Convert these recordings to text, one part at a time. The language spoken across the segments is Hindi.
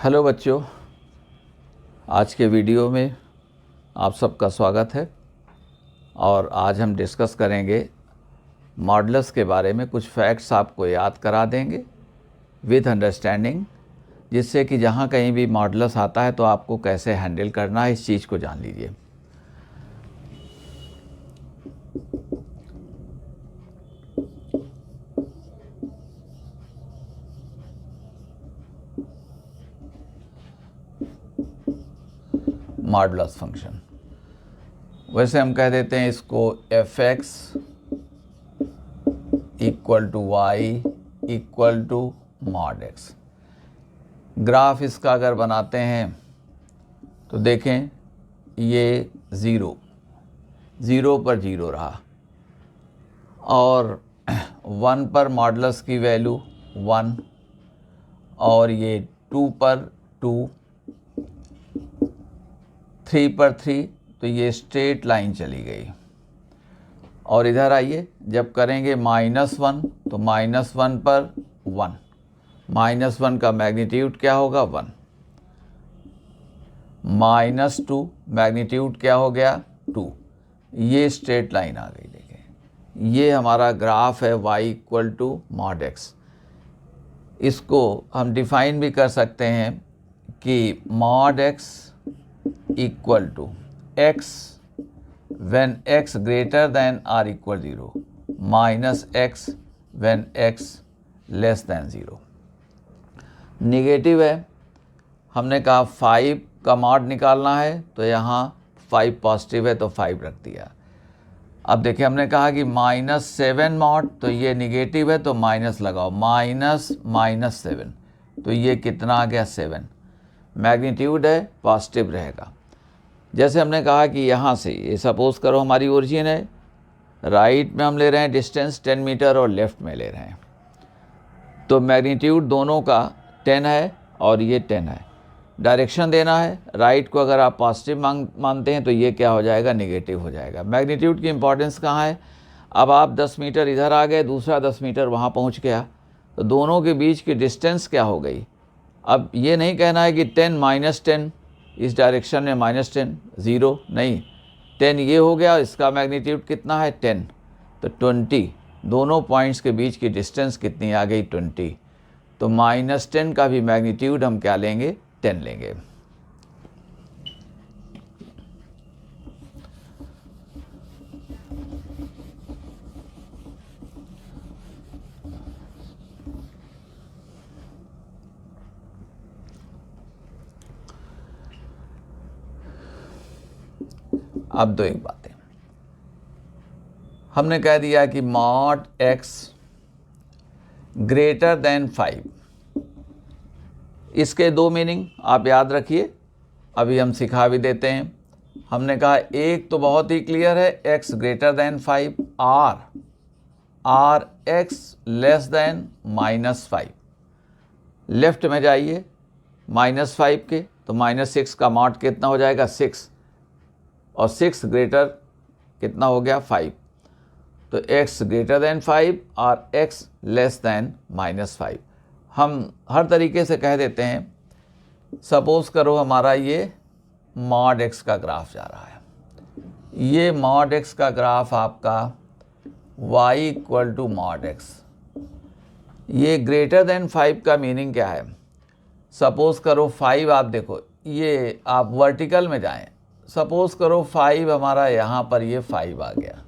हेलो बच्चों, आज के वीडियो में आप सबका स्वागत है। और आज हम डिस्कस करेंगे मॉडुलस के बारे में। कुछ फैक्ट्स आपको याद करा देंगे विद अंडरस्टैंडिंग, जिससे कि जहाँ कहीं भी मॉडुलस आता है तो आपको कैसे हैंडल करना है, इस चीज़ को जान लीजिए। मॉडुलस फंक्शन, वैसे हम कह देते हैं इसको f(x) equal to y equal to mod x। Graph इसका अगर बनाते हैं तो देखें ये 0 पर 0 रहा, और 1 पर मॉडुलस की वैल्यू 1, और ये 2 पर 2, 3 पर 3, तो ये स्ट्रेट लाइन चली गई। और इधर आइए, जब करेंगे -1 तो -1 पर 1, -1 का मैग्नीट्यूड क्या होगा 1, -2 मैग्नीट्यूड क्या हो गया 2, ये स्ट्रेट लाइन आ गई। देखिए ये हमारा ग्राफ है y equal to mod x। इसको हम डिफाइन भी कर सकते हैं कि mod x equal to x when x greater than or equal 0 minus x when x less than 0। Negative है, हमने कहा 5 का मॉड निकालना है तो यहाँ 5 पॉजिटिव है तो 5 रख दिया। अब देखिए हमने कहा कि -7 मॉड, तो ये निगेटिव है तो माइनस लगाओ, -7, तो ये कितना आ गया 7। मैग्नीट्यूड है पॉजिटिव रहेगा। जैसे हमने कहा कि यहाँ से ये सपोज़ करो हमारी ओरिजिन है, राइट में हम ले रहे हैं डिस्टेंस 10 मीटर और लेफ़्ट में ले रहे हैं, तो मैग्नीट्यूड दोनों का 10 है और ये 10 है। डायरेक्शन देना है, राइट को अगर आप पॉजिटिव मानते हैं तो ये क्या हो जाएगा, नेगेटिव हो जाएगा। मैग्नीट्यूड की इंपॉर्टेंस कहाँ है, अब आप 10 मीटर इधर आ गए, दूसरा 10 मीटर वहाँ पहुँच गया, तो दोनों के बीच की डिस्टेंस क्या हो गई। अब ये नहीं कहना है कि 10 -10 इस डायरेक्शन में -10 0 नहीं, 10 ये हो गया, इसका मैग्नीट्यूड कितना है 10, तो 20, दोनों पॉइंट्स के बीच की डिस्टेंस कितनी आ गई 20, तो -10 का भी मैग्नीट्यूड हम क्या लेंगे 10 लेंगे। अब दो एक बातें, हमने कह दिया कि mod x ग्रेटर देन 5, इसके दो मीनिंग आप याद रखिए, अभी हम सिखा भी देते हैं। हमने कहा एक तो बहुत ही क्लियर है, x greater than 5, r x less than -5। Left में जाइए -5 के, तो -6 का मॉड कितना हो जाएगा 6, और 6 ग्रेटर कितना हो गया 5, तो x ग्रेटर देन 5 और x लेस देन -5। हम हर तरीके से कह देते हैं, सपोज़ करो हमारा ये mod x का ग्राफ जा रहा है, ये mod x का ग्राफ आपका y equal to mod x। ये ग्रेटर देन 5 का मीनिंग क्या है, सपोज़ करो 5, आप देखो ये आप वर्टिकल में जाएं, सपोज़ करो 5 हमारा यहाँ पर ये 5 आ गया,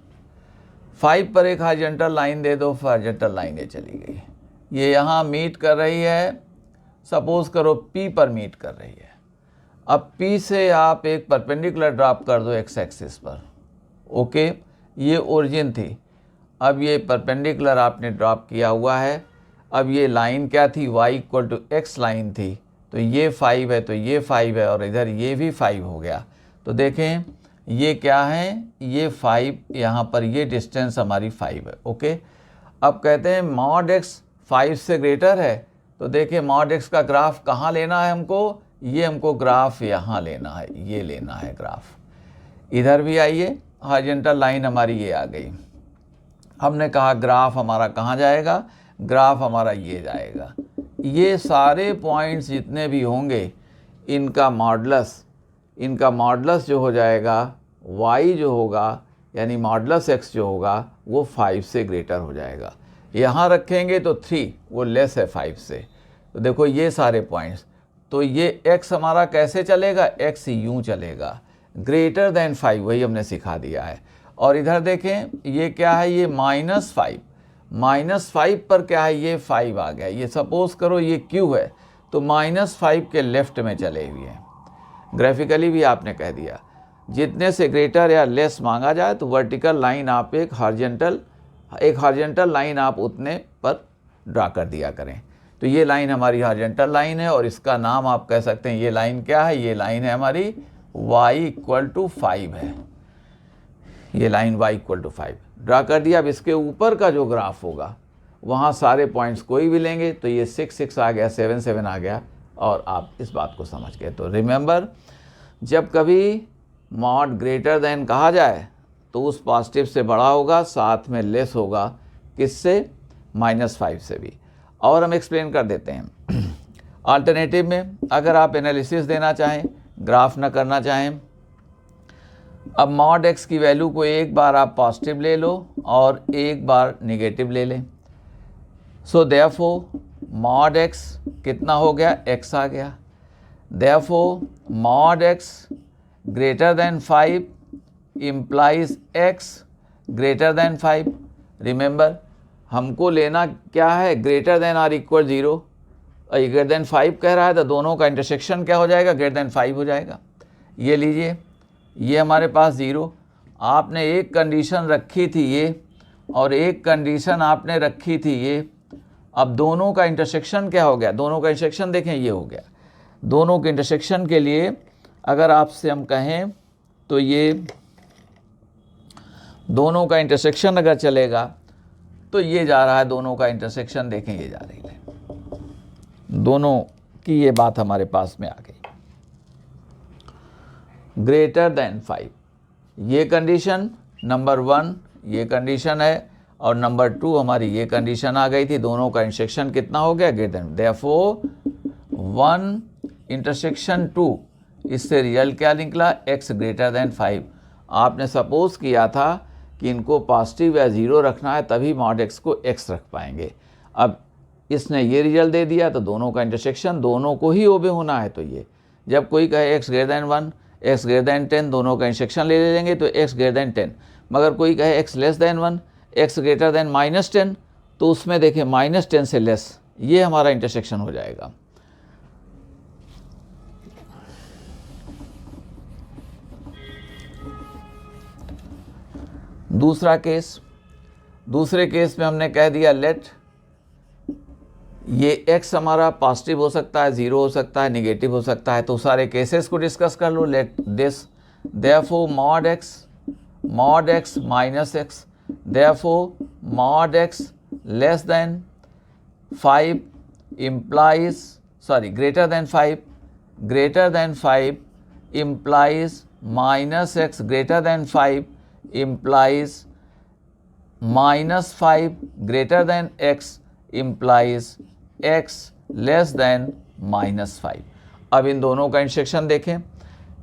5 पर एक हॉरिजॉन्टल लाइन दे दो, हॉरिजॉन्टल लाइन ये चली गई, ये यहाँ मीट कर रही है, सपोज़ करो P पर मीट कर रही है। अब P से आप एक परपेंडिकुलर ड्रॉप कर दो x एक्सिस पर, ओके, ये ओरिजिन थी, अब ये परपेंडिकुलर आपने ड्रॉप किया हुआ है। अब ये लाइन क्या थी, y equal to x line थी, तो ये 5 है तो ये 5 है, और इधर ये भी 5 हो गया। तो देखें ये क्या है, ये 5, यहाँ पर ये डिस्टेंस हमारी 5 है, ओके। अब कहते हैं mod x 5 से ग्रेटर है, तो देखिए mod x का ग्राफ कहाँ लेना है हमको, ये हमको ग्राफ यहाँ लेना है, ये लेना है ग्राफ। इधर भी आइए, हॉरिजॉन्टल लाइन हमारी ये आ गई, हमने कहा ग्राफ हमारा कहाँ जाएगा, ग्राफ हमारा ये जाएगा, ये सारे पॉइंट्स जितने भी होंगे इनका मॉडुलस जो हो जाएगा y जो होगा यानी मॉडुलस x जो होगा वो 5 से ग्रेटर हो जाएगा। यहाँ रखेंगे तो 3 वो लेस है 5 से। तो देखो ये सारे पॉइंट्स, तो ये x हमारा कैसे चलेगा, x यूँ चलेगा ग्रेटर देन 5, वही हमने सिखा दिया है। और इधर देखें ये क्या है, ये -5 पर क्या है, ये 5 आ गया। ये सपोज करो ये q है तो -5 के लेफ्ट में चले हुए हैं। ग्राफिकली भी आपने कह दिया जितने से ग्रेटर या लेस मांगा जाए तो वर्टिकल लाइन आप एक हॉरिजॉन्टल लाइन आप उतने पर ड्रा कर दिया करें। तो ये लाइन हमारी हॉरिजॉन्टल लाइन है और इसका नाम आप कह सकते हैं, ये लाइन क्या है, ये लाइन है हमारी y = 5 है। ये लाइन y = 5 ड्रा कर दिया। अब इसके ऊपर का जो ग्राफ होगा वहाँ सारे पॉइंट्स कोई भी लेंगे तो ये 6 6 आ गया, 7 7 आ गया और आप इस बात को समझ गए। तो रिमेंबर, जब कभी मॉड ग्रेटर देन कहा जाए तो उस पॉजिटिव से बड़ा होगा, साथ में लेस होगा, किससे, -5 से भी। और हम एक्सप्लेन कर देते हैं। अल्टरनेटिव में अगर आप एनालिसिस देना चाहें, ग्राफ ना करना चाहें, अब मॉड x की वैल्यू को एक बार आप पॉजिटिव ले लो और एक बार नेगेटिव ले लें। सो देयरफॉर मॉड x कितना हो गया, x आ गया। Therefore mod x greater than 5 implies x greater than 5। Remember हमको लेना क्या है, greater than or equal 0। Greater than 5 कह रहा है तो दोनों का इंटरसेक्शन क्या हो जाएगा, ग्रेटर देन 5 हो जाएगा। ये लीजिए, ये हमारे पास 0, आपने एक कंडीशन रखी थी ये और एक कंडीशन आपने रखी थी ये। अब दोनों का इंटरसेक्शन क्या हो गया, दोनों का इंटरसेक्शन देखें ये हो गया। दोनों के इंटरसेक्शन के लिए अगर आपसे हम कहें तो ये दोनों का इंटरसेक्शन अगर चलेगा तो ये जा रहा है, दोनों का इंटरसेक्शन देखें ये जा रही है, दोनों की ये बात हमारे पास में आ गई। ग्रेटर देन 5 ये कंडीशन नंबर 1 ये कंडीशन है और नंबर 2 हमारी ये कंडीशन आ गई थी। दोनों का इंटरसेक्शन कितना हो गया, ग्रेटर देन। देयरफॉर 1 इंटरसेक्शन 2, इससे रिजल्ट क्या निकला, x ग्रेटर देन 5। आपने सपोज किया था कि इनको पॉजिटिव या 0 रखना है तभी मॉड x को x रख पाएंगे। अब इसने ये रिजल्ट दे दिया तो दोनों का इंटरसेक्शन दोनों को ही ओबे होना है। तो ये जब कोई कहे x greater then 1 x greater then 10, दोनों का इंटरसेक्शन ले लेंगे तो x ग्रेटर देन 10। मगर कोई कहे x less then 1 x greater then -10 तो उसमें देखें -10 से लेस, ये हमारा इंटरसेक्शन हो जाएगा। दूसरे केस में हमने कह दिया लेट ये x हमारा पॉजिटिव हो सकता है, 0 हो सकता है, नेगेटिव हो सकता है। तो सारे केसेस को डिस्कस कर लो। Let this therefore mod x -x, therefore mod x less than 5 implies greater than 5 implies -x greater than 5 implies -5 greater than x implies x less than -5। अब इन दोनों का इंटरसेक्शन देखें,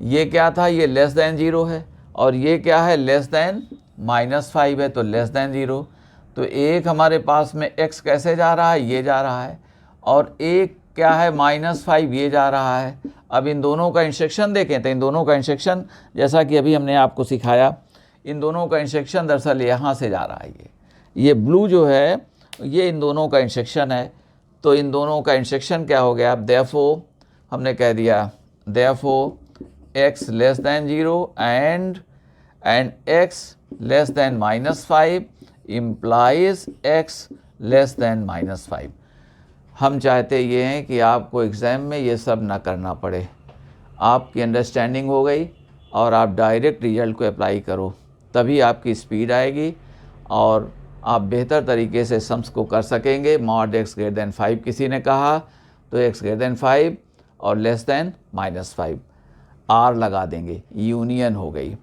ये क्या था, ये लेस देन 0 है और ये क्या है, लेस देन -5 है, तो लेस देन 0। तो एक हमारे पास में x कैसे जा रहा है, ये जा रहा है, और एक क्या है, -5 ये जा रहा है। अब इन दोनों का इंटरसेक्शन देखें तो इन दोनों का इंटरसेक्शन जैसा कि अभी हमने आपको सिखाया, इन दोनों का इंटरसेक्शन दरअसल यहाँ से जा रहा है। ये ब्लू जो है ये इन दोनों का इंटरसेक्शन है। तो इन दोनों का इंटरसेक्शन क्या हो गया, अब देयरफॉर हमने कह दिया therefore x less than 0 and x less than -5 implies x less than -5। हम चाहते ये हैं कि आपको एग्ज़ाम में ये सब ना करना पड़े, आपकी अंडरस्टैंडिंग हो गई और आप डायरेक्ट रिजल्ट को अप्लाई करो, तभी आपकी स्पीड आएगी और आप बेहतर तरीके से सम्स को कर सकेंगे। मॉड x ग्रेटर देन 5 किसी ने कहा तो x ग्रेटर देन 5 और लेस देन -5 r लगा देंगे, यूनियन हो गई।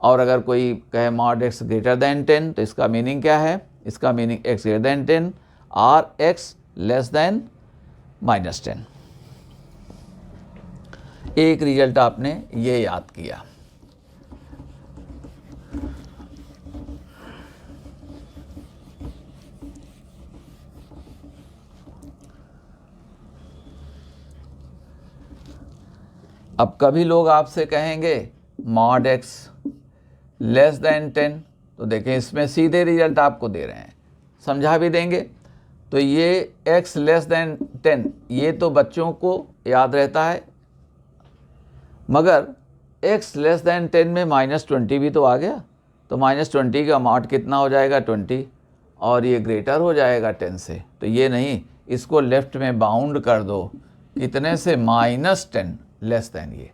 और अगर कोई कहे मॉड x ग्रेटर देन 10 तो इसका मीनिंग क्या है, इसका मीनिंग x ग्रेटर देन 10 और x लेस देन -10। एक रिजल्ट आपने ये याद किया। अब कभी लोग आपसे कहेंगे mod x लेस देन 10, तो देखें इसमें सीधे रिजल्ट आपको दे रहे हैं, समझा भी देंगे। तो ये x लेस देन 10 ये तो बच्चों को याद रहता है, मगर x लेस देन 10 में -20 भी तो आ गया, तो -20 का मॉड कितना हो जाएगा 20, और ये ग्रेटर हो जाएगा 10 से। तो ये नहीं, इसको लेफ्ट में बाउंड कर दो, कितने से, -10 लेस देन। ये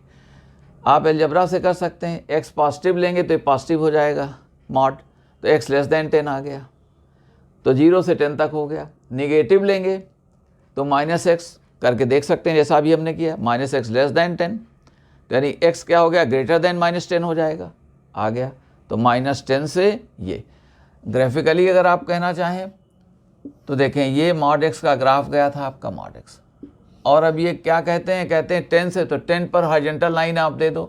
आप अलजेब्रा से कर सकते हैं, x पॉजिटिव लेंगे तो ये पॉजिटिव हो जाएगा मॉड, तो x लेस देन 10 आ गया, तो 0 से 10 तक हो गया। निगेटिव लेंगे तो -x करके देख सकते हैं, जैसा अभी हमने किया, -x लेस देन 10, यानी x क्या हो गया, ग्रेटर देन -10 हो जाएगा, आ गया। तो -10 से ये ग्राफिकली अगर आप कहना चाहें तो देखें, ये mod x का ग्राफ गया था आपका mod x, और अब ये क्या कहते हैं, कहते हैं 10 से, तो 10 पर हॉरिजॉन्टल लाइन आप दे दो,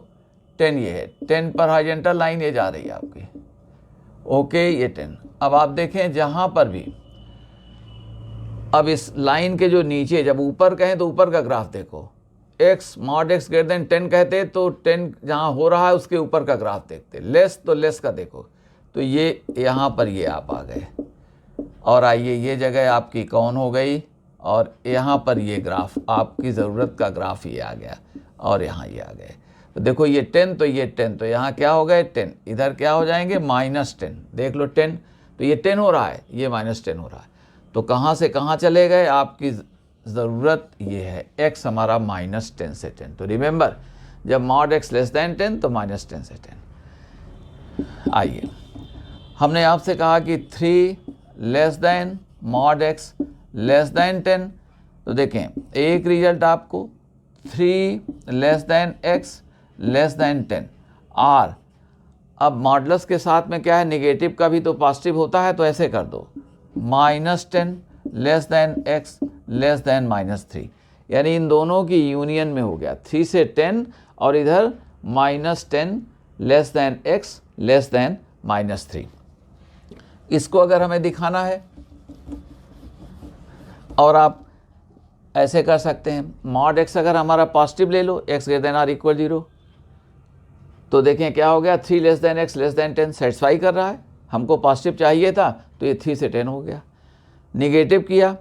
10 ये है, 10 पर हॉरिजॉन्टल लाइन ये जा रही है आपकी, ओके, ये 10। अब आप देखें जहाँ पर भी, अब इस लाइन के जो नीचे, जब ऊपर कहें तो ऊपर का ग्राफ देखो, x mod x greater then 10 कहते तो 10 जहाँ हो रहा है उसके ऊपर का ग्राफ देखते, लेस तो लेस का देखो, तो ये यहाँ पर ये आप आ गए, और आइए ये जगह आपकी कौन हो गई, और यहाँ पर ये ग्राफ आपकी ज़रूरत का ग्राफ ये आ गया, और यहाँ ये आ गए। तो देखो ये 10 तो ये 10, तो यहाँ क्या हो गए 10, इधर क्या हो जाएंगे -10, देख लो 10, तो ये 10 हो रहा है, ये -10 हो रहा है, तो कहाँ से कहाँ चले गए, आपकी ज़रूरत ये है, x हमारा -10 से 10। तो रिमेंबर, जब mod x लेस दैन 10 तो -10 से 10। आइए, हमने आपसे कहा कि 3 less then mod x less than 10, तो देखें एक रिजल्ट आपको 3 less than x less than 10 r। अब मॉडुलस के साथ में क्या है, निगेटिव का भी तो पॉजिटिव होता है, तो ऐसे कर दो, -10 less than x less then -3, यानी इन दोनों की यूनियन में हो गया, 3 से 10 और इधर -10 less than x less then -3। इसको अगर हमें दिखाना है, और आप ऐसे कर सकते हैं, mod x अगर हमारा पॉजिटिव ले लो, x greater than or equal 0, तो देखें क्या हो गया, 3 less than x less than 10 satisfy कर रहा है, हमको पॉजिटिव चाहिए था, तो ये 3 से 10 हो गया। निगेटिव किया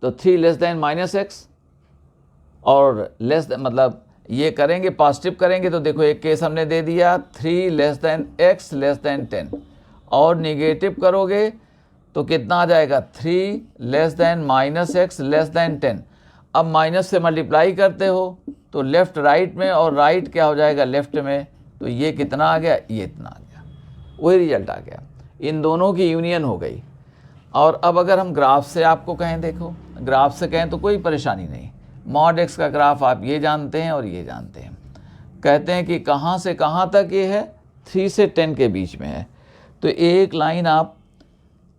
तो 3 लेस दैन -x, और लेस मतलब ये करेंगे पॉजिटिव करेंगे, तो देखो एक केस हमने दे दिया 3 less than x less than 10, और निगेटिव करोगे तो कितना आ जाएगा, 3 less than -x less than 10। अब माइनस से मल्टीप्लाई करते हो तो लेफ़्ट राइट में, और राइट क्या हो जाएगा लेफ़्ट में, तो ये कितना आ गया, ये इतना आ गया, वही रिजल्ट आ गया, इन दोनों की यूनियन हो गई। और अब अगर हम ग्राफ से आपको कहें, देखो ग्राफ से कहें तो कोई परेशानी नहीं, mod x का ग्राफ आप ये जानते हैं और ये जानते हैं, कहते हैं कि कहाँ से कहाँ तक ये है, 3 से 10 के बीच में है, तो एक लाइन आप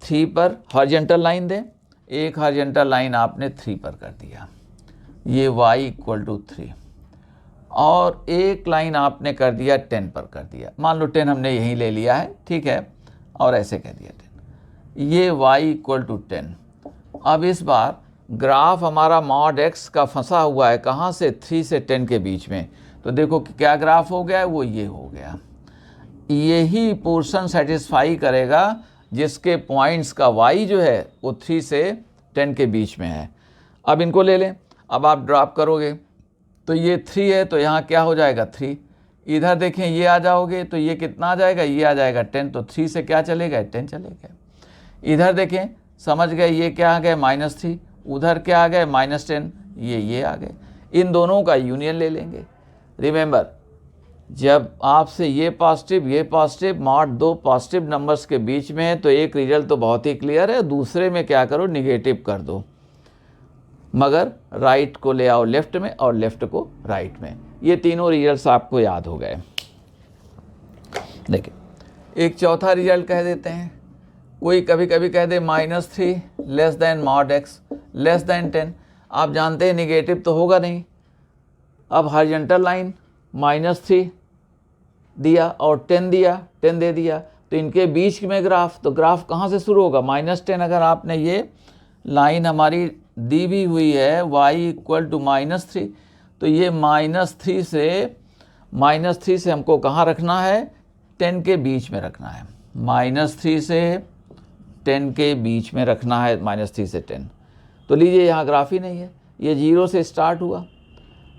3 पर हॉरिजॉन्टल लाइन दें, एक हॉरिजॉन्टल लाइन आपने 3 पर कर दिया, ये y इक्वल टू 3, और एक लाइन आपने कर दिया 10 पर कर दिया, मान लो 10 हमने यहीं ले लिया है, ठीक है, और ऐसे कह दिया 10, ये y इक्वल टू 10। अब इस बार ग्राफ हमारा mod x का फंसा हुआ है, कहाँ से, 3 से 10 के बीच में, तो देखो क्या ग्राफ हो गया है, वो ये हो गया, यही पोर्शन सेटिस्फाई करेगा जिसके पॉइंट्स का y जो है वो 3 से 10 के बीच में है। अब इनको ले लें, अब आप ड्रॉप करोगे तो ये 3 है, तो यहाँ क्या हो जाएगा 3, इधर देखें ये आ जाओगे तो ये कितना आ जाएगा, ये आ जाएगा 10, तो 3 से क्या चलेगा, 10 चलेगा। इधर देखें, समझ गए, ये क्या आ गए -3, उधर क्या आ गए -10, ये आ गए, इन दोनों का यूनियन ले लेंगे। रिमेंबर, जब आपसे ये पॉजिटिव mod 2 पॉजिटिव नंबर्स के बीच में है तो एक रिजल्ट तो बहुत ही क्लियर है, दूसरे में क्या करो, निगेटिव कर दो, मगर राइट को ले आओ लेफ्ट में और लेफ्ट को राइट में, ये तीनों रिजल्ट्स आपको याद हो गए। देखिए एक चौथा रिजल्ट कह देते हैं, कोई कभी कभी कह दे -3 less then mod x less than 10। आप जानते हैं निगेटिव तो होगा नहीं। अब हॉरिजॉन्टल लाइन -3 दिया और 10 दिया, 10 दे दिया, तो इनके बीच में ग्राफ, तो ग्राफ कहाँ से शुरू होगा? -10। अगर आपने ये लाइन हमारी दी भी हुई है y = -3, तो ये -3 से हमको कहाँ रखना है? 10 के बीच में रखना है। -3 से 10 के बीच में रखना है, -3 से 10। तो लीजिए यहाँ ग्राफ ही नहीं है, ये 0 से स्टार्ट हुआ,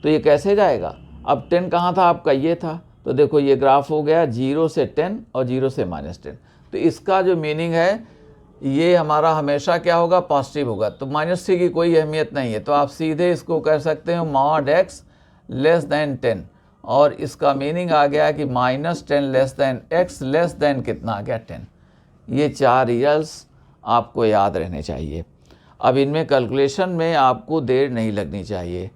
तो ये कैसे जाएगा? अब 10 कहाँ था आपका? ये था। तो देखो ये ग्राफ हो गया 0 से 10 और 0 से -10। तो इसका जो मीनिंग है, ये हमारा हमेशा क्या होगा? पॉजिटिव होगा। तो -3 की कोई अहमियत नहीं है, तो आप सीधे इसको कर सकते हो mod x < 10, और इसका मीनिंग आ गया कि -10 x < कितना आ गया? 10। ये 4 रिजल्ट्स आपको याद रहने चाहिए। अब इनमें कैलकुलेशन में आपको देर नहीं लगनी चाहिए।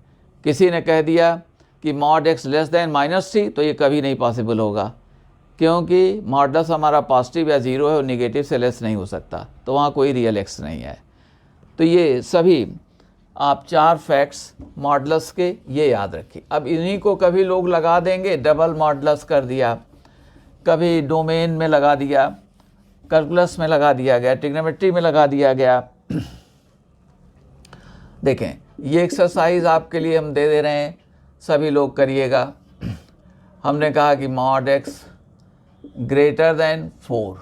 किसी ने कह दिया कि mod x < -3, तो ये कभी नहीं पॉसिबल होगा, क्योंकि मॉडलस हमारा पॉजिटिव या 0 है और निगेटिव से लेस नहीं हो सकता, तो वहाँ कोई रियल x नहीं है। तो ये सभी आप 4 फैक्ट्स मॉडलस के ये याद रखिए। अब इन्हीं को कभी लोग लगा देंगे, डबल मॉडलस कर दिया, कभी डोमेन में लगा दिया, कैलकुलस में लगा दिया गया, ट्रिग्नोमेट्री में लगा दिया गया। देखें, ये एक्सरसाइज आपके लिए हम दे रहे हैं, सभी लोग करिएगा। हमने कहा कि mod x > 4,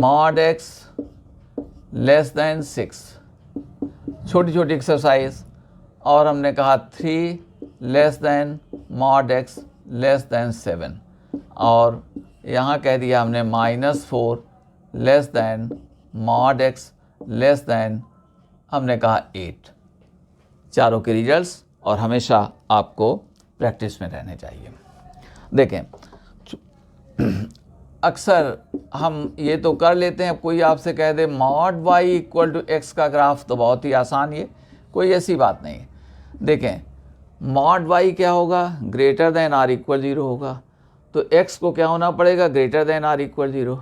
mod x < 6, छोटी छोटी एक्सरसाइज। और हमने कहा 3 mod x < 7, और यहाँ कह दिया हमने -4 mod x हमने कहा 8। चारों के रिजल्ट्स और हमेशा आपको प्रैक्टिस में रहने चाहिए। देखें, अक्सर हम ये तो कर लेते हैं, कोई आपसे कह दे mod y = x का ग्राफ, तो बहुत ही आसान, ये कोई ऐसी बात नहीं है। देखें, mod y क्या होगा? ग्रेटर देन r = 0 होगा, तो x को क्या होना पड़ेगा? Greater than r = 0।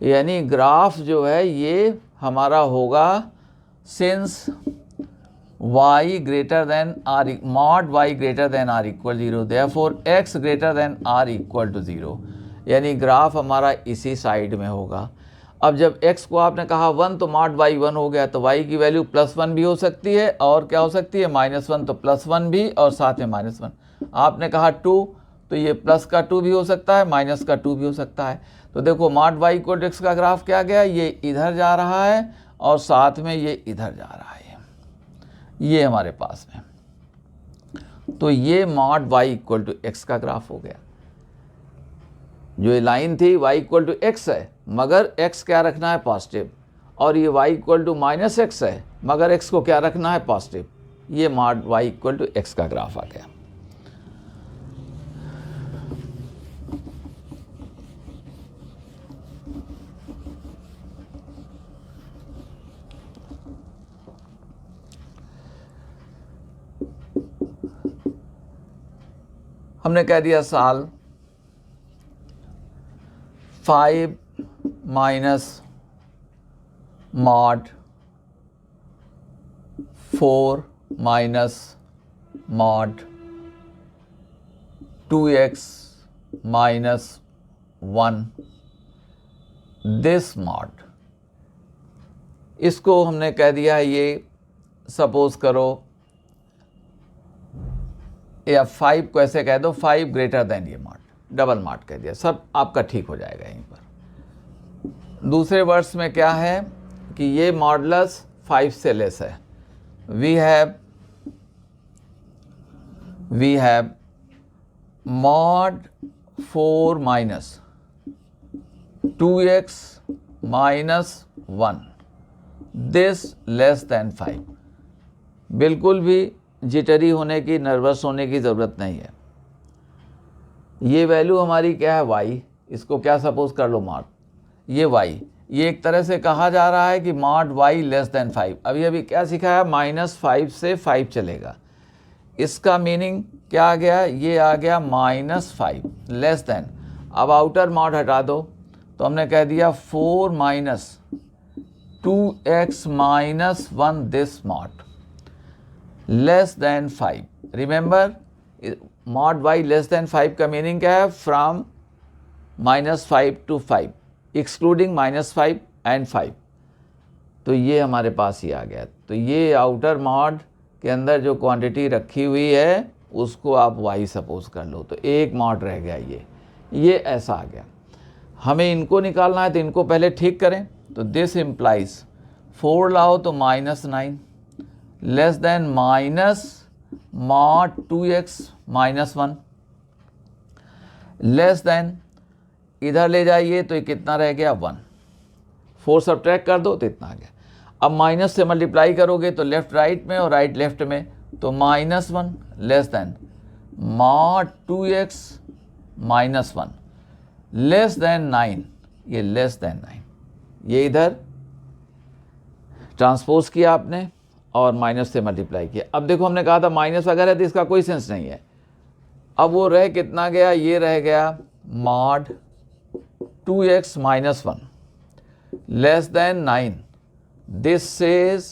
यानी ग्राफ जो है ये हमारा होगा since y greater than r, mod y greater than r = 0, therefore x greater than r = 0। यानी ग्राफ हमारा इसी साइड में होगा। अब जब x को आपने कहा 1, तो mod y 1 हो गया, तो y की वैल्यू +1 भी हो सकती है, और क्या हो सकती है? -1, तो +1 भी और साथ में -1। आपने कहा 2, तो ये प्लस का 2 भी हो सकता है, माइनस का 2 भी हो सकता है। तो देखो mod y = x का ग्राफ क्या गया? ये इधर जा रहा है और साथ में ये इधर जा रहा है, ये हमारे पास में। तो ये mod y = x का ग्राफ हो गया। जो ये लाइन थी y = x है, मगर x क्या रखना है? पॉजिटिव। और ये y = -x है, मगर x को क्या रखना है? पॉजिटिव। ये mod y = x का ग्राफ आ गया। हमने कह दिया साल 5 - mod 4 - mod 2x - 1 this mod। इसको हमने कह दिया, ये सपोज करो, या 5 को ऐसे कह दो 5 ग्रेटर देन ये mod, डबल mod कह दिया, सब आपका ठीक हो जाएगा यहीं पर। दूसरे वर्ड्स में क्या है कि ये मॉडुलस 5 से लेस है। We have mod 4 - 2x - 1 this < 5। बिल्कुल भी जिटरी होने की, नर्वस होने की ज़रूरत नहीं है। ये वैल्यू हमारी क्या है? y। इसको क्या सपोज कर लो? mod। ये y, ये एक तरह से कहा जा रहा है कि mod y < 5। अभी क्या सिखाया? -5 से 5 चलेगा। इसका मीनिंग क्या आ गया? ये आ गया -5 <. अब आउटर mod हटा दो, तो हमने कह दिया 4 - 2x - 1 this mod। Less than 5। Remember mod y less than 5 का मीनिंग क्या है? From -5 to 5, excluding -5 and 5। तो ये हमारे पास ही आ गया। तो ये आउटर मॉड के अंदर जो क्वांटिटी रखी हुई है उसको आप y सपोज कर लो, तो एक मॉड रह गया ये ऐसा आ गया। हमें इनको निकालना है तो इनको पहले ठीक करें। तो दिस इम्प्लाइज 4 लाओ तो -9 less than minus mod 2x -1 less than, इधर ले जाइए तो ये कितना रह गया? 1। 4 सब्ट्रैक्ट कर दो तो इतना आ गया। अब माइनस से मल्टीप्लाई करोगे तो लेफ्ट राइट में और राइट लेफ्ट में, तो -1 less than mod 2x -1 less than 9, ये लेस देन 9, ये इधर ट्रांसपोज किया आपने और माइनस से मल्टीप्लाई किया। अब देखो हमने कहा था माइनस अगर है तो इसका कोई सेंस नहीं है। अब वो रह कितना गया? ये रह गया mod 2x -1 less than 9। This is,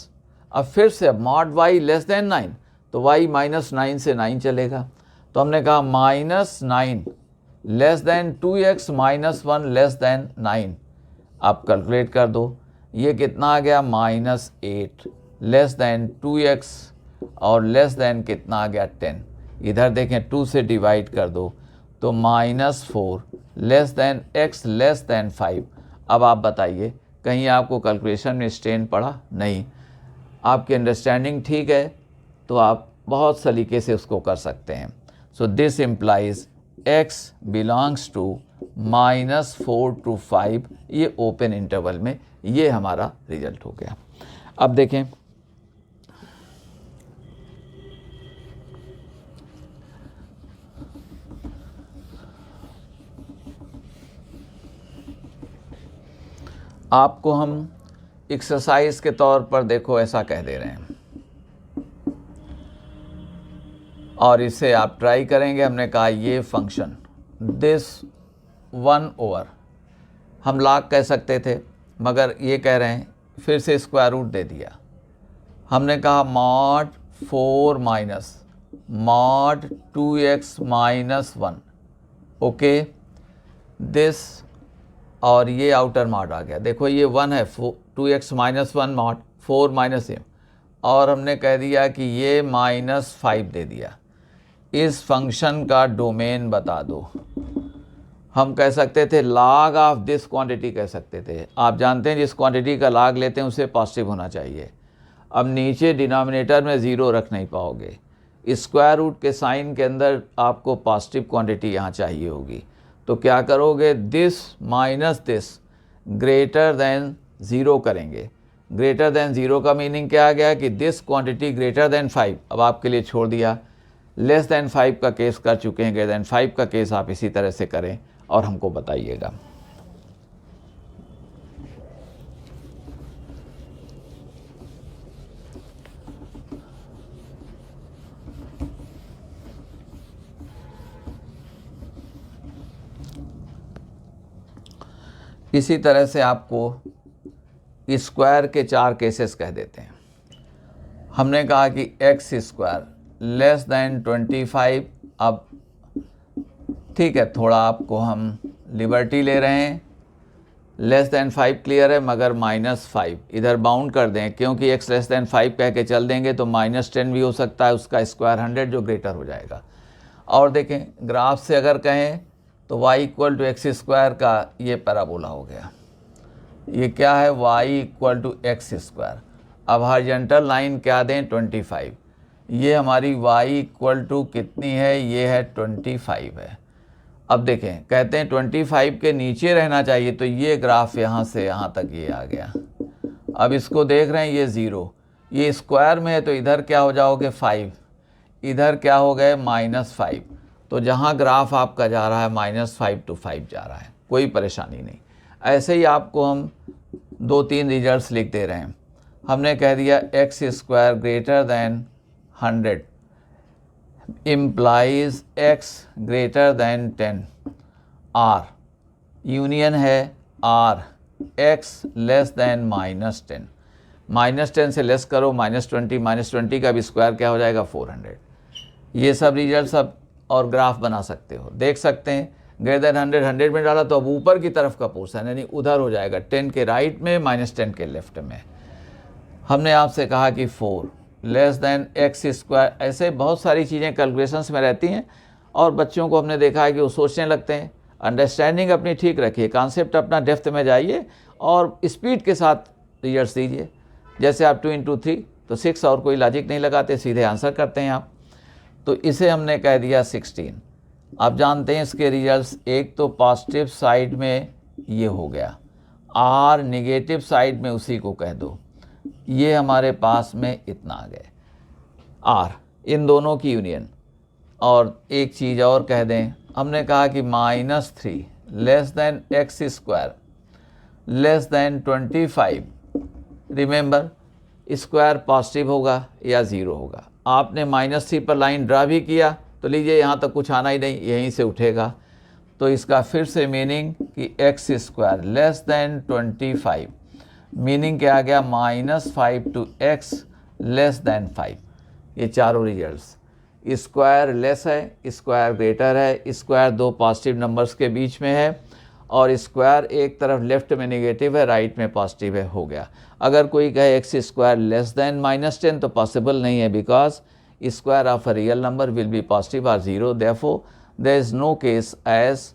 अब फिर से मॉड y लेस देन 9, तो y -9 से 9 चलेगा। तो हमने कहा -9 less than 2x -1 less than 9। आप कैलकुलेट कर दो, ये कितना आ गया? -8 लेस देन 2x और लेस देन कितना आ गया? 10। इधर देखें 2 से डिवाइड कर दो तो -4 less then x less than 5। अब आप बताइए कहीं आपको कैलकुलेशन में स्ट्रेन पड़ा? नहीं, आपकी अंडरस्टैंडिंग ठीक है तो आप बहुत सलीके से उसको कर सकते हैं। So this implies x belongs to -4 to 5, ये ओपन इंटरवल में, ये हमारा रिजल्ट हो गया। अब देखें आपको हम एक्सरसाइज के तौर पर देखो ऐसा कह दे रहे हैं और इसे आप ट्राई करेंगे। हमने कहा ये फंक्शन दिस 1 ओवर, हम लाख कह सकते थे मगर ये कह रहे हैं फिर से स्क्वायर रूट दे दिया। हमने कहा mod 4 minus mod 2x -1 okay this, और ये आउटर मॉड आ गया। देखो ये 1 है, 2x -1 मॉड 4 -m, और हमने कह दिया कि ये -5 दे दिया। इस फंक्शन का डोमेन बता दो। हम कह सकते थे log ऑफ दिस क्वांटिटी कह सकते थे। आप जानते हैं जिस क्वांटिटी का log लेते हैं उसे पॉजिटिव होना चाहिए। अब नीचे डिनोमिनेटर में 0 रख नहीं पाओगे, स्क्वायर रूट के साइन के अंदर आपको पॉजिटिव क्वांटिटी यहाँ चाहिए होगी। तो क्या करोगे? This minus this greater than 0 करेंगे। ग्रेटर देन 0 का मीनिंग क्या आ गया कि दिस क्वांटिटी ग्रेटर देन 5। अब आपके लिए छोड़ दिया, लेस देन 5 का केस कर चुके हैं, ग्रेटर देन 5 का केस आप इसी तरह से करें और हमको बताइएगा। इसी तरह से आपको स्क्वायर के 4 केसेस कह देते हैं। हमने कहा कि x स्क्वायर लेस देन 25। अब ठीक है, थोड़ा आपको हम लिबर्टी ले रहे हैं। लेस देन 5 क्लियर है मगर -5 इधर बाउंड कर दें, क्योंकि x लेस देन 5 कह के चल देंगे तो -10 भी हो सकता है, उसका स्क्वायर 100 जो ग्रेटर हो जाएगा। और देखें ग्राफ से अगर कहें तो y equal to x square का ये पैराबोला हो गया। ये क्या है? y equal to x square. अब हॉरिजॉन्टल लाइन क्या दें? 25। ये हमारी y इक्वल टू कितनी है? ये है 25 है। अब देखें कहते हैं 25 के नीचे रहना चाहिए, तो ये ग्राफ यहाँ से यहाँ तक ये आ गया। अब इसको देख रहे हैं ये 0, ये स्क्वायर में है तो इधर क्या हो जाओगे? 5, इधर क्या हो गए? -5। तो जहाँ ग्राफ आपका जा रहा है -5 to 5 जा रहा है, कोई परेशानी नहीं। ऐसे ही आपको हम 2-3 रिजल्ट्स लिख दे रहे हैं। हमने कह दिया x square greater than 100 implies x greater then 10 r, union है r x लेस देन -10। -10 से लेस करो -20 का भी स्क्वायर क्या हो जाएगा 400। ये सब रिजल्ट अब और ग्राफ बना सकते हो, देख सकते हैं। ग्रेटर देन 100 में डाला तो अब ऊपर की तरफ का पोर्शन यानी उधर हो जाएगा, 10 के राइट में -10 के लेफ्ट में। हमने आपसे कहा कि 4 लेस देन x स्क्वायर, ऐसे बहुत सारी चीज़ें कैलकुलेशंस में रहती हैं और बच्चों को हमने देखा है कि वो सोचने लगते हैं। अंडरस्टैंडिंग अपनी ठीक रखिए, कॉन्सेप्ट अपना डेप्थ में जाइए और स्पीड के साथ रिजल्ट्स दीजिए। जैसे आप 2 × 3 तो 6 और कोई लॉजिक नहीं लगाते, सीधे आंसर करते हैं आप। तो इसे हमने कह दिया 16। आप जानते हैं इसके रिजल्ट्स, एक तो पॉजिटिव साइड में ये हो गया, और नेगेटिव साइड में उसी को कह दो, ये हमारे पास में इतना आ गए आर, इन दोनों की यूनियन। और एक चीज़ और कह दें, हमने कहा कि -3 less than x square less than 25। Remember, square positive होगा या ज़ीरो होगा। आपने -3 पर लाइन ड्रा भी किया तो लीजिए यहाँ तक कुछ आना ही नहीं, यहीं से उठेगा। तो इसका फिर से मीनिंग कि x square less than 25, meaning क्या आ गया -5 to x लेस देन 5। ये चारों रिजल्ट्स, स्क्वायर लेस है, स्क्वायर ग्रेटर है, स्क्वायर दो पॉजिटिव नंबर्स के बीच में है, और स्क्वायर एक तरफ लेफ्ट में नेगेटिव है, राइट में पॉजिटिव है, हो गया। अगर कोई कहे x स्क्वायर लेस देन -10 तो पॉसिबल नहीं है, because square of a real number will be positive और zero, therefore there is no case as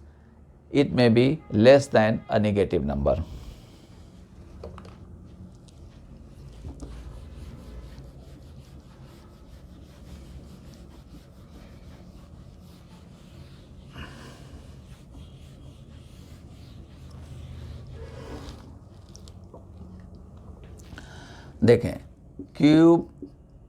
it may be less than a negative number. देखें, क्यूब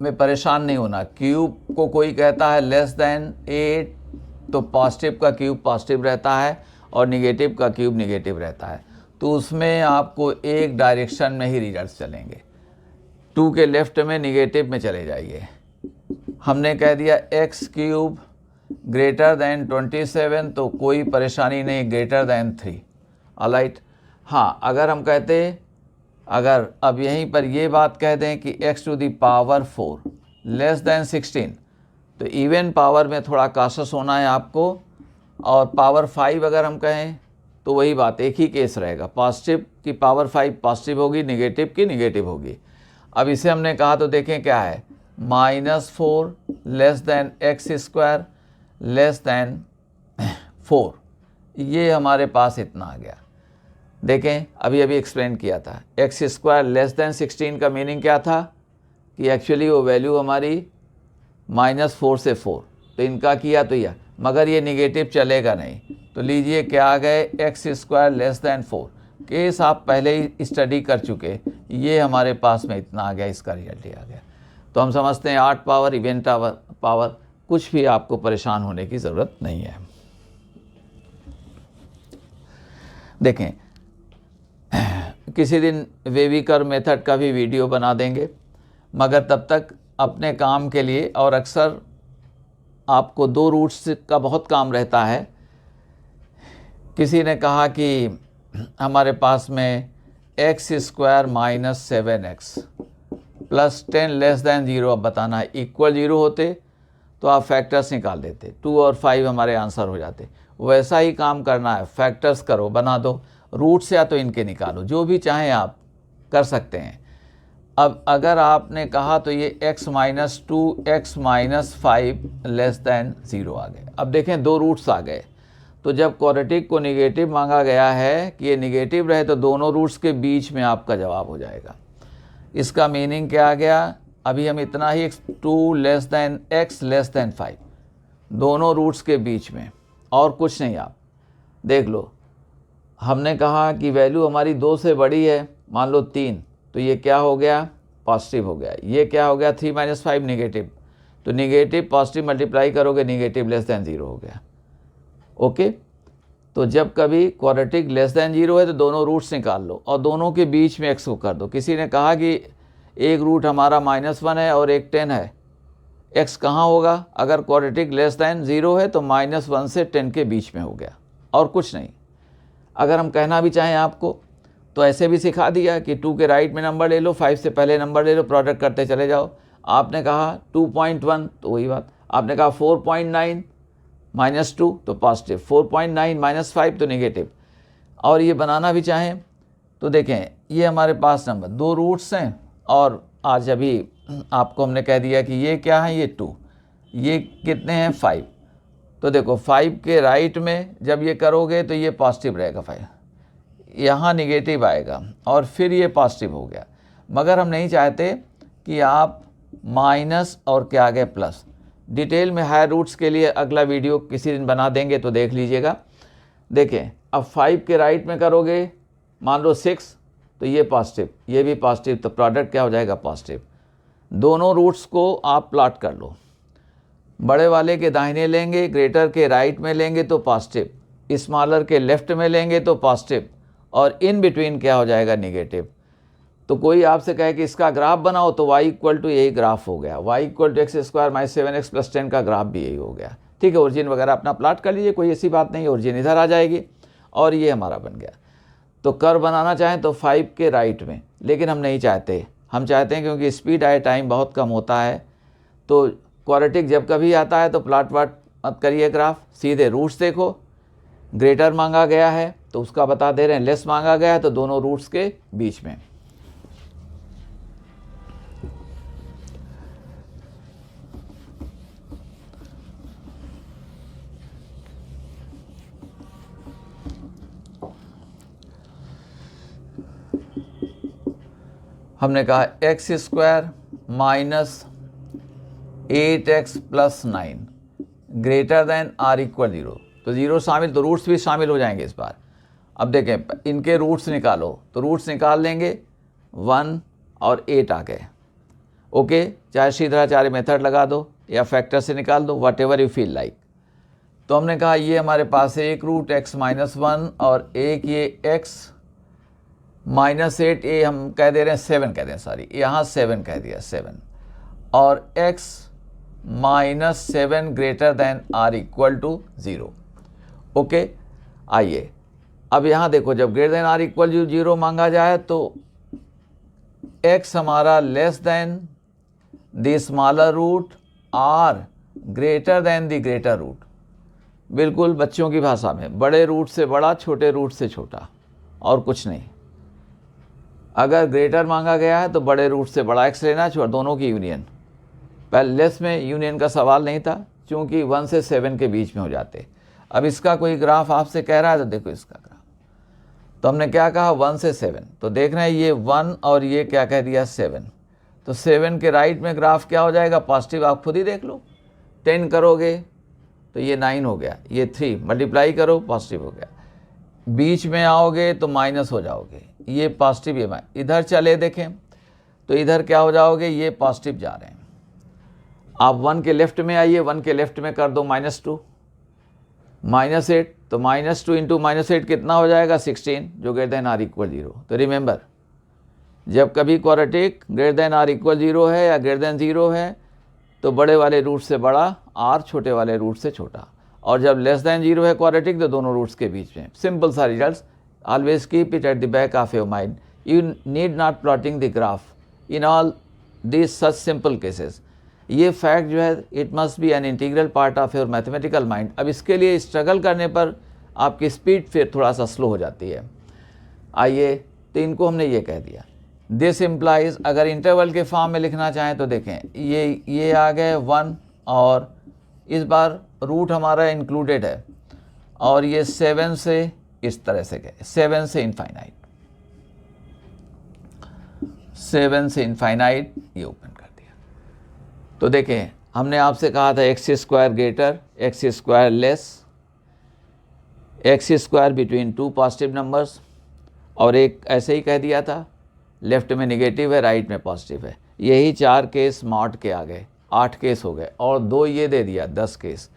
में परेशान नहीं होना। क्यूब को कोई कहता है लेस देन 8 तो पॉजिटिव का क्यूब पॉजिटिव रहता है और निगेटिव का क्यूब निगेटिव रहता है, तो उसमें आपको एक डायरेक्शन में ही रिजल्ट चलेंगे। 2 के लेफ्ट में निगेटिव में चले जाइए। हमने कह दिया x क्यूब ग्रेटर देन 27 तो कोई परेशानी नहीं, ग्रेटर देन 3। ऑलराइट। हाँ, अगर हम कहते, अगर अब यहीं पर ये बात कह दें कि x to the power 4 less than 16 तो इवन पावर में थोड़ा काशस होना है आपको, और पावर 5 अगर हम कहें तो वही बात, एक ही केस रहेगा, पॉजिटिव की पावर 5 पॉजिटिव होगी, निगेटिव की निगेटिव होगी। अब इसे हमने कहा तो देखें क्या है, -4 less then x square less than 4, ये हमारे पास इतना आ गया। देखें, अभी एक्सप्लेन किया था, x स्क्वायर लेस देन 16 का मीनिंग क्या था कि एक्चुअली वो वैल्यू हमारी -4 से 4, तो इनका किया तो यह, मगर ये निगेटिव चलेगा नहीं, तो लीजिए क्या आ गए, x square less than 4। Case आप पहले ही स्टडी कर चुके, ये हमारे पास में इतना आ गया, इसका रिजल्ट ही आ गया। तो हम समझते हैं 8 पावर इवेंट पावर, कुछ भी आपको परेशान होने की ज़रूरत नहीं है। देखें, किसी दिन वेविकर मेथड का भी वीडियो बना देंगे, मगर तब तक अपने काम के लिए, और अक्सर आपको 2 रूट्स का बहुत काम रहता है। किसी ने कहा कि हमारे पास में x square -7x plus 10 less than 0 अब बताना है, इक्वल 0 होते तो आप फैक्टर्स निकाल देते, 2 और 5 हमारे आंसर हो जाते। वैसा ही काम करना है, फैक्टर्स करो, बना दो, रूट्स या तो इनके निकालो, जो भी चाहें आप कर सकते हैं। अब अगर आपने कहा तो ये x - 2 x - 5 लेस देन 0 आ गए। अब देखें 2 रूट्स आ गए, तो जब क्वाड्रेटिक को निगेटिव मांगा गया है कि ये निगेटिव रहे तो दोनों रूट्स के बीच में आपका जवाब हो जाएगा। इसका मीनिंग क्या आ गया, अभी हम इतना ही, 2 less than x less than 5, दोनों रूट्स के बीच में, और कुछ नहीं। आप देख लो, हमने कहा कि वैल्यू हमारी 2 से बड़ी है, मान लो 3, तो ये क्या हो गया, पॉजिटिव हो गया। ये क्या हो गया, 3 - 5 निगेटिव, तो निगेटिव पॉजिटिव मल्टीप्लाई करोगे, निगेटिव लेस देन 0 हो गया। ओके, तो जब कभी क्वाड्रेटिक लेस देन 0 है तो दोनों रूट्स निकाल लो और दोनों के बीच में x को कर दो। किसी ने कहा कि एक रूट हमारा -1 है और एक 10 है, x कहाँ होगा, अगर क्वाड्रेटिक लेस देन 0 है तो -1 से 10 के बीच में हो गया, और कुछ नहीं। अगर हम कहना भी चाहें आपको तो ऐसे भी सिखा दिया कि 2 के राइट में नंबर ले लो, 5 से पहले नंबर ले लो, प्रोडक्ट करते चले जाओ। आपने कहा 2.1 तो वही बात, आपने कहा 4.9 -2 तो पॉजिटिव, 4.9 -5 तो नेगेटिव। और ये बनाना भी चाहें तो देखें, ये हमारे पास नंबर 2 रूट्स हैं और आज अभी आपको हमने कह दिया कि ये क्या है, ये 2, ये कितने हैं 5। तो देखो 5 के राइट में जब ये करोगे तो ये पॉजिटिव रहेगा 5, यहाँ निगेटिव आएगा और फिर ये पॉजिटिव हो गया। मगर हम नहीं चाहते कि आप माइनस और क्या आ गया प्लस। डिटेल में हायर रूट्स के लिए अगला वीडियो किसी दिन बना देंगे तो देख लीजिएगा। देखें अब 5 के राइट में करोगे, मान लो 6 तो ये पॉजिटिव, ये भी पॉजिटिव, तो प्रोडक्ट क्या हो जाएगा पॉजिटिव। दोनों रूट्स को आप प्लॉट कर लो, बड़े वाले के दाहिने लेंगे, ग्रेटर के राइट में लेंगे तो पॉजिटिव, स्मॉलर के लेफ्ट में लेंगे तो पॉजिटिव, और इन बिटवीन क्या हो जाएगा नेगेटिव। तो कोई आपसे कहे कि इसका ग्राफ बनाओ तो y इक्वल टू यही ग्राफ हो गया, y equal to x² - 7x + 10 का ग्राफ भी यही हो गया। ठीक है, ओरिजिन वगैरह अपना प्लॉट कर लीजिए, कोई ऐसी बात नहीं, ओरिजिन इधर आ जाएगी और ये हमारा बन गया। तो कर्व बनाना चाहें तो 5 के राइट में, लेकिन हम नहीं चाहते, हम चाहते हैं क्योंकि स्पीड आए टाइम बहुत कम होता है, तो क्वाड्रेटिक जब कभी आता है तो प्लॉट वाट मत करिए ग्राफ, सीधे रूट्स देखो। ग्रेटर मांगा गया है तो उसका बता दे रहे हैं, लेस मांगा गया है तो दोनों रूट्स के बीच में। हमने कहा x² - 8x + 9 greater than or equal 0, तो 0 शामिल, तो रूट्स भी शामिल हो जाएंगे इस बार। अब देखें इनके रूट्स निकालो, तो रूट्स निकाल लेंगे 1 और 8 आ गए। ओके, चाहे सीधाचार्य मेथड लगा दो या फैक्टर से निकाल दो, what ever you feel like. तो हमने कहा ये हमारे पास है एक रूट x - 1 और एक ये x -8, ये हम कह दे रहे हैं 7 कह दें, सॉरी यहाँ 7 कह दिया 7, और x -7 greater than or equal to 0। Okay, आइए अब यहाँ देखो, जब greater than or equal to 0 मांगा जाए तो x हमारा less than the smaller root, or greater than the greater root. बिल्कुल बच्चों की भाषा में, बड़े रूट से बड़ा, छोटे रूट से छोटा, और कुछ नहीं। अगर ग्रेटर मांगा गया है तो बड़े रूट से बड़ा x लेना है, दोनों की यूनियन। पहले लेस में यूनियन का सवाल नहीं था, क्योंकि 1 से 7 के बीच में हो जाते। अब इसका कोई ग्राफ आपसे कह रहा है तो देखो इसका ग्राफ, तो हमने क्या कहा 1 से 7, तो देख रहे हैं ये 1 और ये क्या कह दिया 7, तो 7 के राइट में ग्राफ क्या हो जाएगा पॉजिटिव, आप खुद ही देख लो। 10 करोगे तो ये 9 हो गया, ये 3 मल्टीप्लाई करो पॉजिटिव हो गया। बीच में आओगे तो माइनस हो जाओगे, ये पॉजिटिव ये माइनस। इधर चले देखें तो इधर क्या हो जाओगे, ये पॉजिटिव जा रहे हैं। आप 1 के लेफ्ट में आइए, 1 के लेफ्ट में कर दो -2 -8, तो -2 इंटू -8 कितना हो जाएगा 16, जो ग्रेटर देन आर इक्वल 0। तो रिमेंबर, जब कभी quadratic greater than or equal 0 है या ग्रेटर देन 0 है तो बड़े वाले रूट से बड़ा, आर छोटे वाले रूट से छोटा, और जब लेस देन 0 है क्वाड्रेटिक तो दोनों रूट्स के बीच में। सिंपल सा result, always keep it at the back of your mind, you need not plotting the graph in all this such simple cases. ये फैक्ट जो है it must be an integral part of your mathematical mind. अब इसके लिए स्ट्रगल करने पर आपकी स्पीड फिर थोड़ा सा स्लो हो जाती है। आइए, तो इनको हमने ये कह दिया। दिस इम्प्लाइज, अगर इंटरवल के फॉर्म में लिखना चाहें तो देखें, ये आ गए 1, और इस बार रूट हमारा इंक्लूडेड है, और ये 7 से इस तरह से गए, 7 से इनफाइनाइट, 7 से इनफाइनाइट, ये ओपन कर दिया। तो देखें हमने आपसे कहा था x² greater, x² less, x² between 2 positive numbers, और एक ऐसे ही कह दिया था लेफ्ट में निगेटिव है, राइट में पॉजिटिव है। यही 4 केस मॉड के आ गए, 8 केस हो गए, और 2 ये दे दिया 10 केस।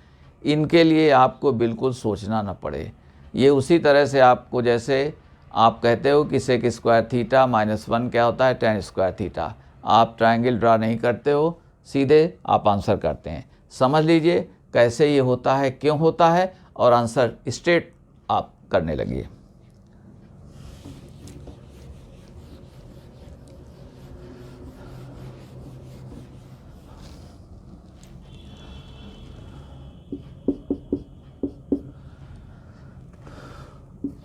इनके लिए आपको बिल्कुल सोचना ना पड़े। ये उसी तरह से आपको, जैसे आप कहते हो कि sec² थीटा -1 क्या होता है tan² थीटा, आप ट्रायंगल ड्रा नहीं करते हो, सीधे आप आंसर करते हैं। समझ लीजिए कैसे ये होता है, क्यों होता है, और आंसर स्ट्रेट आप करने लगिए।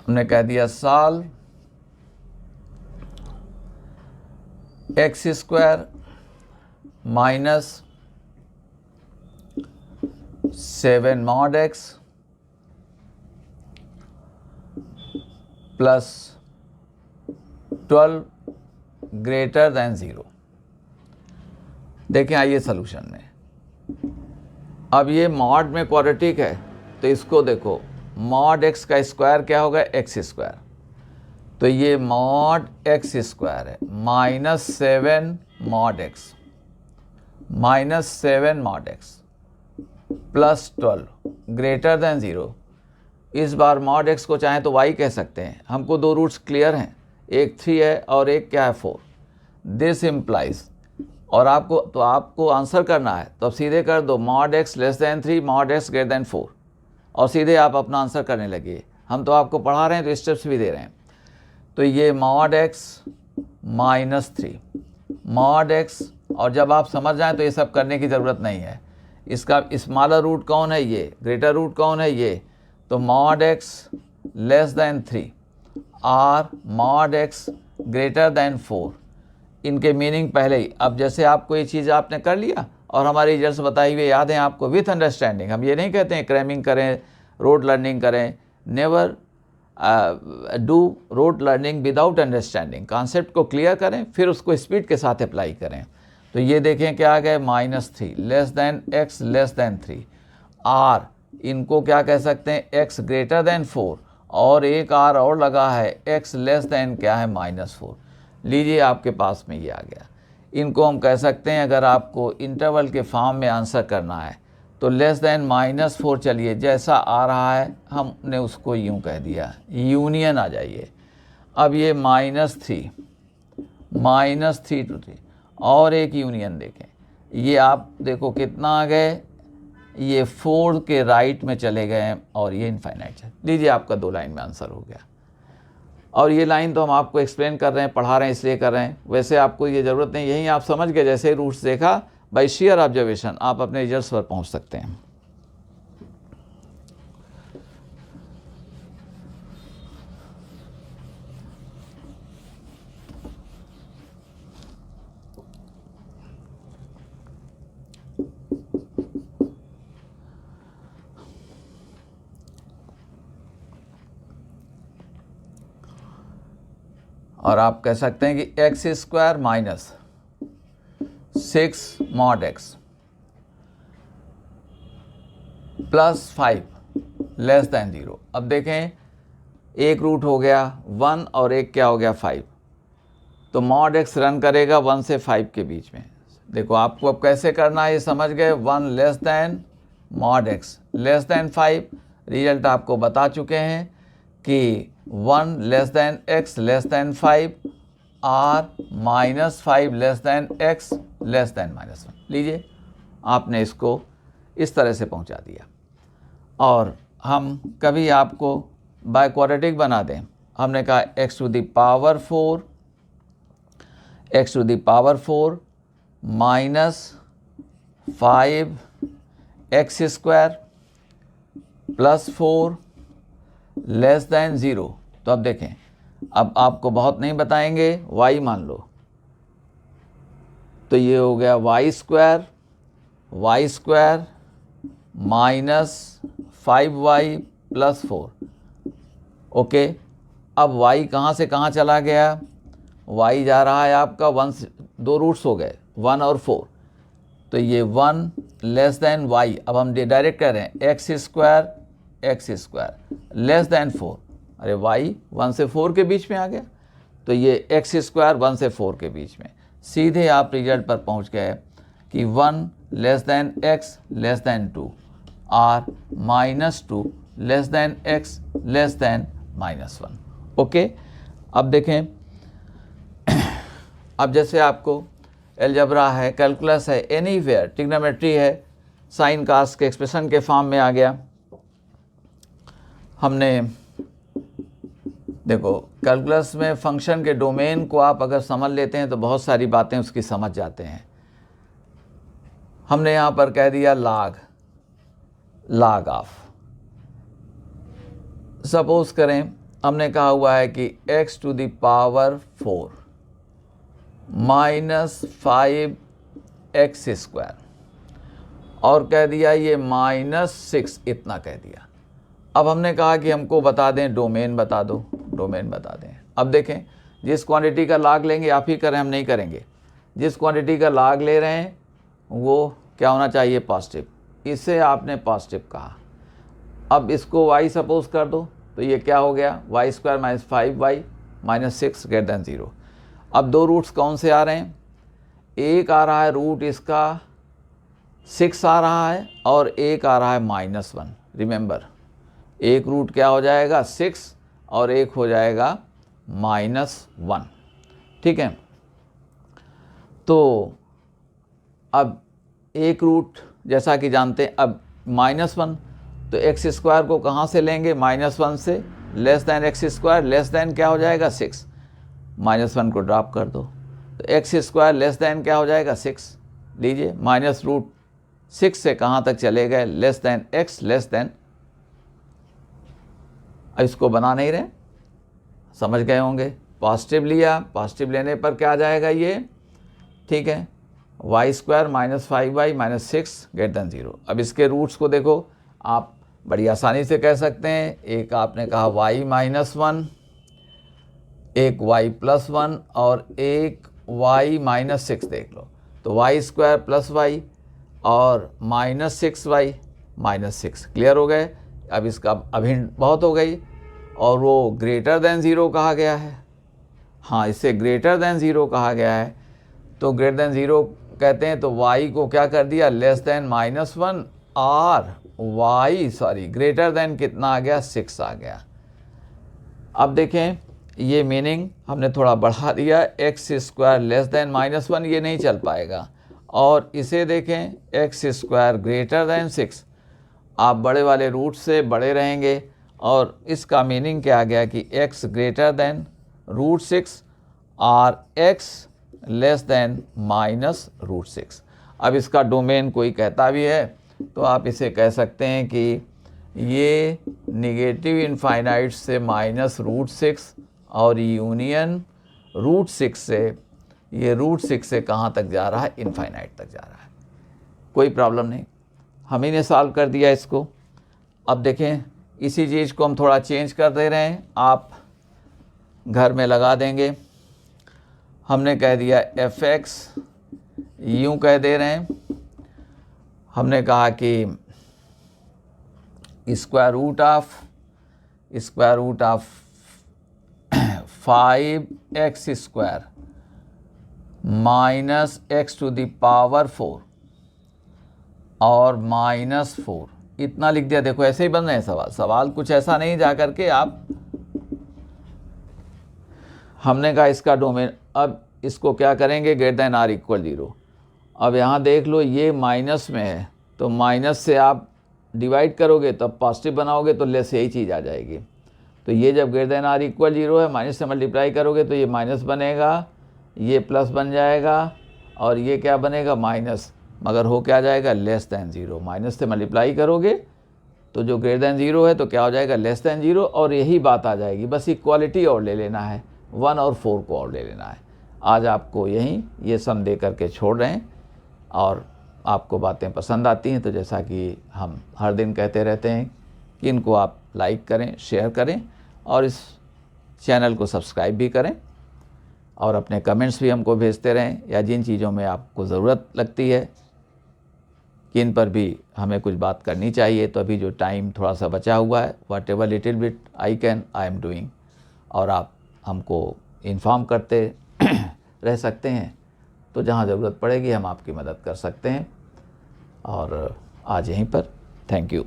हमने कह दिया solve x square minus 7 mod x plus 12 greater than 0। देखें आइए सॉल्यूशन में, अब ये मॉड में क्वाड्रेटिक है तो इसको देखो, मॉड x का स्क्वायर क्या होगा, एक्स स्क्वायर, तो ये मॉड एक्स स्क्वायर है -7 mod x -7 mod x plus 12 greater than 0। इस बार मॉड x को चाहें तो y कह सकते हैं, हमको दो रूट्स क्लियर हैं, एक 3 है और एक क्या है 4। दिस इम्प्लाइज, और आपको आंसर करना है तो अब सीधे कर दो mod x less then 3 mod x greater then 4 और सीधे आप अपना आंसर करने लगिए। हम तो आपको पढ़ा रहे हैं तो स्टेप्स भी दे रहे हैं। तो ये मॉड x -3 मॉड x, और जब आप समझ जाएं तो ये सब करने की ज़रूरत नहीं है। इसका स्मॉलर रूट कौन है, ये ग्रेटर रूट कौन है, ये, तो मॉड x लेस देन 3 और मॉड x ग्रेटर देन 4, इनके मीनिंग पहले ही। अब जैसे आपको ये चीज़ आपने कर लिया और हमारे रिजल्ट्स बताए हुए याद हैं आपको विथ अंडरस्टैंडिंग। हम ये नहीं कहते हैं क्रैमिंग करें, रोड लर्निंग करें, never do road learning without understanding. Concept को क्लियर करें फिर उसको स्पीड के साथ अप्लाई करें। तो ये देखें क्या आ गया, -3 less than x less then 3 r, इनको क्या कह सकते हैं, x ग्रेटर देन 4, और एक r और लगा है x लेस देन क्या है -4। लीजिए आपके पास में ये आ गया। इनको हम कह सकते हैं, अगर आपको इंटरवल के फॉर्म में आंसर करना है तो लेस देन -4, चलिए जैसा आ रहा है हमने उसको यूं कह दिया, यूनियन आ जाइए। अब ये -3 to 3 और एक यूनियन देखें, ये आप देखो कितना आ गए, ये 4 के राइट में चले गए हैं और ये इनफाइनाइट है। लीजिए आपका 2 लाइन में आंसर हो गया। और ये लाइन तो हम आपको एक्सप्लेन कर रहे हैं, पढ़ा रहे हैं इसलिए कर रहे हैं, वैसे आपको ये ज़रूरत नहीं, यही आप समझ गए। जैसे रूट्स देखा, बाय शेयर ऑब्जर्वेशन आप अपने रिजल्ट्स पर पहुंच सकते हैं। और आप कह सकते हैं कि x square minus 6 mod x plus 5 less than 0। अब देखें एक रूट हो गया 1 और एक क्या हो गया 5, तो mod x रन करेगा 1 से 5 के बीच में। देखो आपको अब कैसे करना है ये समझ गए, 1 less than mod x less than 5, result आपको बता चुके हैं कि 1 less than x less than 5 और -5 less than x less then -1। लीजिए आपने इसको इस तरह से पहुंचा दिया। और हम कभी आपको बाय क्वाड्रेटिक बना दें, हमने कहा x to the power 4 -5x square plus 4 less than 0। तो अब देखें, अब आपको बहुत नहीं बताएंगे, y मान लो, तो ये हो गया y square -5y plus 4। Okay, अब y कहाँ से कहाँ चला गया, y जा रहा है आपका 1 से, 2 रूट्स हो गए 1 और 4, तो ये 1 लेस देन y। अब हम डायरेक्ट कह रहे हैं x स्क्वायर लेस देन 4, अरे y 1 से 4 के बीच में आ गया, तो ये x स्क्वायर 1 से 4 के बीच में। सीधे आप रिजल्ट पर पहुंच गए कि 1 less than x less then 2 और -2 less than x less then -1। Okay, अब देखें, अब जैसे आपको एलजेब्रा है, कैलकुलस है, एनीवेयर ट्रिग्नोमेट्री है, साइन कास के एक्सप्रेशन के फॉर्म में आ गया। हमने देखो कैलकुलस में फंक्शन के डोमेन को आप अगर समझ लेते हैं तो बहुत सारी बातें उसकी समझ जाते हैं। हमने यहाँ पर कह दिया log ऑफ, सपोज करें हमने कहा हुआ है कि x to the power 4 minus 5x² और कह दिया ये -6 इतना कह दिया। अब हमने कहा कि हमको बता दें डोमेन बता दो, डोमेन बता दें। अब देखें जिस क्वांटिटी का log लेंगे आप ही करें, हम नहीं करेंगे। जिस क्वांटिटी का log ले रहे हैं वो क्या होना चाहिए, पॉजिटिव। इसे आपने पॉजिटिव कहा। अब इसको y सपोज कर दो तो ये क्या हो गया, y² minus 5y minus 6 greater than 0। अब दो रूट्स कौन से आ रहे हैं, एक आ रहा है रूट इसका 6 आ रहा है और एक आ रहा है -1। रिमेंबर एक रूट क्या हो जाएगा 6 और एक हो जाएगा -1, ठीक है। तो अब एक रूट जैसा कि जानते हैं, अब -1 तो x² को कहाँ से लेंगे, -1 से, less than x², less than क्या हो जाएगा 6, -1 को ड्रॉप कर दो तो x² लेस दैन क्या हो जाएगा 6। लीजिए -√6 से कहाँ तक चले गए, less than x less then. अब इसको बना नहीं रहे, समझ गए होंगे। पॉजिटिव लिया, पॉजिटिव लेने पर क्या आ जाएगा ये, ठीक है, y² minus 5y minus 6 greater than 0। अब इसके रूट्स को देखो, आप बड़ी आसानी से कह सकते हैं, एक आपने कहा y -1, एक y +1 और एक y -6 देख लो। तो y² प्लस y और -6y -6 क्लियर हो गए। अब इसका अब हिंट बहुत हो गई और वो ग्रेटर देन 0 कहा गया है। हाँ, इसे ग्रेटर देन 0 कहा गया है। तो ग्रेटर देन 0 कहते हैं तो y को क्या कर दिया, लेस देन -1 और ग्रेटर देन कितना आ गया, 6 आ गया। अब देखें ये मीनिंग हमने थोड़ा बढ़ा दिया, x² लेस देन -1 ये नहीं चल पाएगा। और इसे देखें x² ग्रेटर देन 6, आप बड़े वाले रूट से बड़े रहेंगे और इसका मीनिंग क्या आ गया कि x ग्रेटर देन √6 और x लेस देन -√6। अब इसका डोमेन कोई कहता भी है तो आप इसे कह सकते हैं कि ये नेगेटिव इनफाइनाइट से -√6 और यूनियन √6 से, ये √6 से कहाँ तक जा रहा है, इनफाइनाइट तक जा रहा है। कोई प्रॉब्लम नहीं, हम ही ने सॉल्व कर दिया इसको। अब देखें इसी चीज़ को हम थोड़ा चेंज कर दे रहे हैं, आप घर में लगा देंगे। हमने कह दिया fx, यूँ कह दे रहे हैं, हमने कहा कि square root of 5x² minus x to the power 4 और -4 इतना लिख दिया। देखो ऐसे ही बन रहे हैं सवाल कुछ ऐसा नहीं जा करके आप, हमने कहा इसका डोमेन। अब इसको क्या करेंगे, ग्रेटर देन आर इक्वल 0। अब यहाँ देख लो ये माइनस में है तो माइनस से आप डिवाइड करोगे तब पॉजिटिव बनाओगे तो लेस यही चीज़ आ जाएगी। तो ये जब ग्रेटर देन आर इक्वल 0 है, माइनस से मल्टीप्लाई करोगे तो ये माइनस बनेगा, ये प्लस बन जाएगा और ये क्या बनेगा, माइनस, मगर हो क्या जाएगा, लेस दैन 0। माइनस से मल्टीप्लाई करोगे तो जो ग्रेटर देन 0 है तो क्या हो जाएगा, लेस दैन 0, और यही बात आ जाएगी। बस इक्वालिटी और ले लेना है, 1 और 4 को और ले लेना है। आज आपको यहीं ये सम दे करके छोड़ रहे हैं और आपको बातें पसंद आती हैं तो जैसा कि हम हर दिन कहते रहते हैं कि इनको आप लाइक करें, शेयर करें और इस चैनल को सब्सक्राइब भी करें और अपने कमेंट्स भी हमको भेजते रहें, या जिन चीज़ों में आपको ज़रूरत लगती है कि इन पर भी हमें कुछ बात करनी चाहिए, तो अभी जो टाइम थोड़ा सा बचा हुआ है, what ever little bit I am doing, और आप हमको इन्फॉर्म करते रह सकते हैं। तो जहाँ ज़रूरत पड़ेगी हम आपकी मदद कर सकते हैं। और आज यहीं पर, थैंक यू।